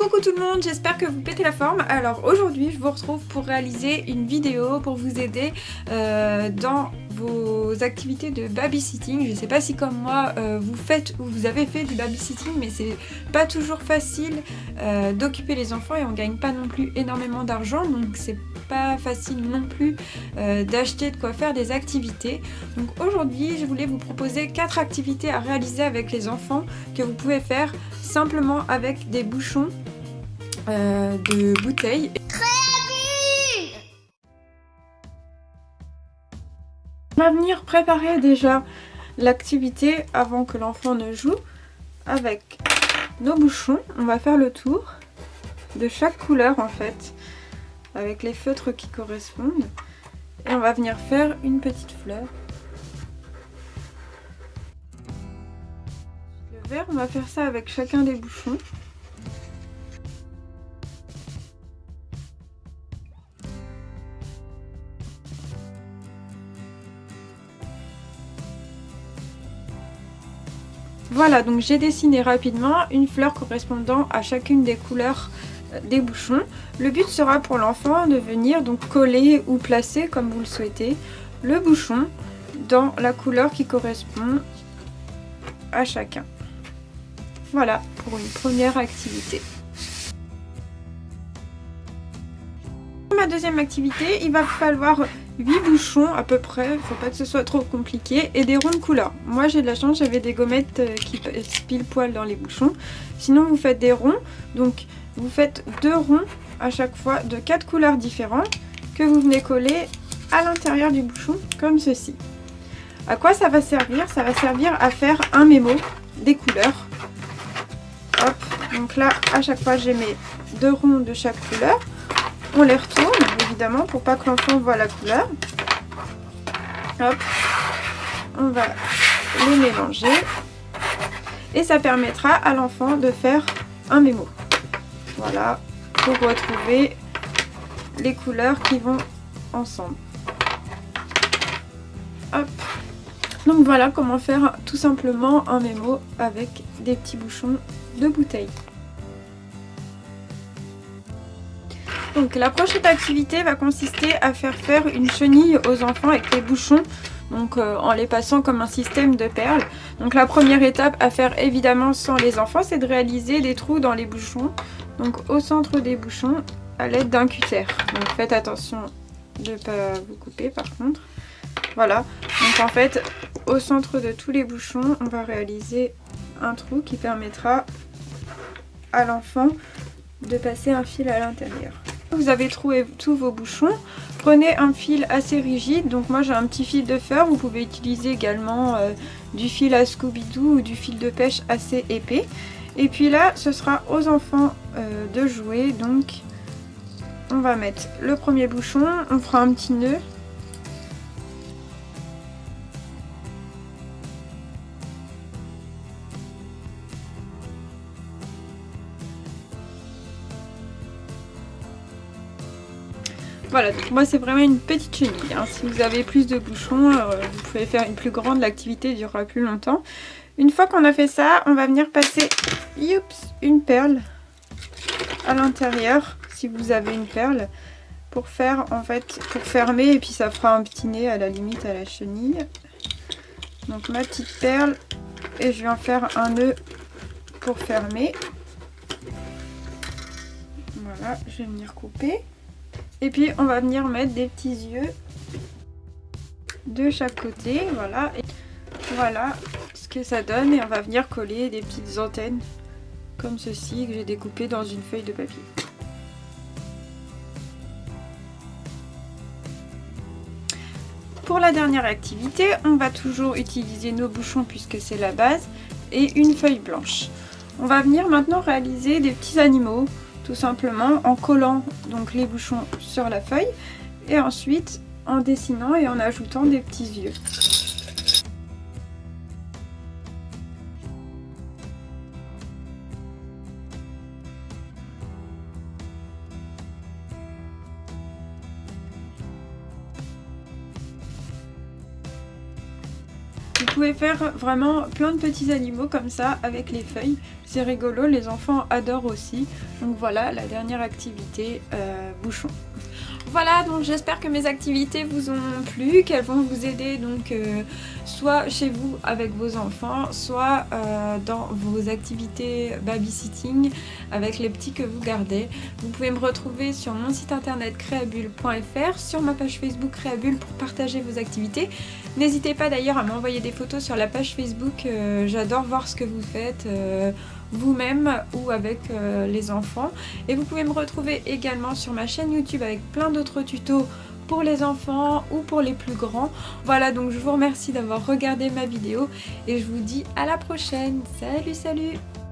Coucou tout le monde, j'espère que vous pétez la forme. Alors aujourd'hui je vous retrouve pour réaliser une vidéo pour vous aider dans vos activités de babysitting. Je ne sais pas si comme moi vous faites ou vous avez fait du babysitting, mais c'est pas toujours facile d'occuper les enfants et on gagne pas non plus énormément d'argent, donc c'est pas facile non plus d'acheter de quoi faire des activités. Donc aujourd'hui je voulais vous proposer 4 activités à réaliser avec les enfants que vous pouvez faire simplement avec des bouchons de bouteilles. On va venir préparer déjà l'activité avant que l'enfant ne joue avec nos bouchons. On va faire le tour de chaque couleur en fait avec les feutres qui correspondent et on va venir faire une petite fleur. Le vert, on va faire ça avec chacun des bouchons. Voilà, donc j'ai dessiné rapidement une fleur correspondant à chacune des couleurs des bouchons. Le but sera pour l'enfant de venir donc coller ou placer, comme vous le souhaitez, le bouchon dans la couleur qui correspond à chacun. Voilà pour une première activité. Pour ma deuxième activité, il va falloir 8 bouchons à peu près, il ne faut pas que ce soit trop compliqué, et des ronds de couleur. Moi j'ai de la chance, j'avais des gommettes qui passent pile poil dans les bouchons. Sinon vous faites des ronds, donc vous faites 2 ronds à chaque fois de 4 couleurs différentes que vous venez coller à l'intérieur du bouchon comme ceci. À quoi ça va servir? Ça va servir à faire un mémo des couleurs. Hop, donc là à chaque fois j'ai mes 2 ronds de chaque couleur. On les retourne évidemment pour pas que l'enfant voit la couleur. Hop, on va les mélanger et ça permettra à l'enfant de faire un mémo. Voilà, pour retrouver les couleurs qui vont ensemble. Hop, donc voilà comment faire tout simplement un mémo avec des petits bouchons de bouteille. Donc la prochaine activité va consister à faire une chenille aux enfants avec les bouchons, donc en les passant comme un système de perles. Donc la première étape à faire évidemment sans les enfants, c'est de réaliser des trous dans les bouchons, donc au centre des bouchons à l'aide d'un cutter. Donc faites attention de ne pas vous couper par contre. Voilà, donc en fait au centre de tous les bouchons on va réaliser un trou qui permettra à l'enfant de passer un fil à l'intérieur. Vous avez trouvé tous vos bouchons, prenez un fil assez rigide, donc moi j'ai un petit fil de fer, vous pouvez utiliser également du fil à Scooby-Doo ou du fil de pêche assez épais. Et puis là ce sera aux enfants de jouer, donc on va mettre le premier bouchon, on fera un petit nœud. Voilà, donc moi c'est vraiment une petite chenille, hein. Si vous avez plus de bouchons, vous pouvez faire une plus grande, l'activité durera plus longtemps. Une fois qu'on a fait ça, on va venir passer une perle à l'intérieur, si vous avez une perle, pour faire en fait, pour fermer, et puis ça fera un petit nez à la limite à la chenille. Donc ma petite perle, et je viens faire un nœud pour fermer. Voilà, je vais venir couper. Et puis on va venir mettre des petits yeux de chaque côté, voilà. Et voilà ce que ça donne, et on va venir coller des petites antennes comme ceci que j'ai découpées dans une feuille de papier. Pour la dernière activité, on va toujours utiliser nos bouchons puisque c'est la base, et une feuille blanche. On va venir maintenant réaliser des petits animaux, tout simplement en collant donc les bouchons sur la feuille et ensuite en dessinant et en ajoutant des petits yeux. pouvez faire vraiment plein de petits animaux comme ça avec les feuilles. C'est rigolo, les enfants adorent aussi. Donc voilà la dernière activité, bouchon. Voilà, donc j'espère que mes activités vous ont plu, qu'elles vont vous aider donc soit chez vous avec vos enfants, soit dans vos activités babysitting avec les petits que vous gardez. Vous pouvez me retrouver sur mon site internet creabule.fr, sur ma page Facebook Creabule pour partager vos activités. N'hésitez pas d'ailleurs à m'envoyer des photos sur la page Facebook, j'adore voir ce que vous faites vous-même ou avec les enfants. Et vous pouvez me retrouver également sur ma chaîne YouTube avec plein d'autres tutos pour les enfants ou pour les plus grands. Voilà, donc je vous remercie d'avoir regardé ma vidéo et je vous dis à la prochaine. Salut, salut!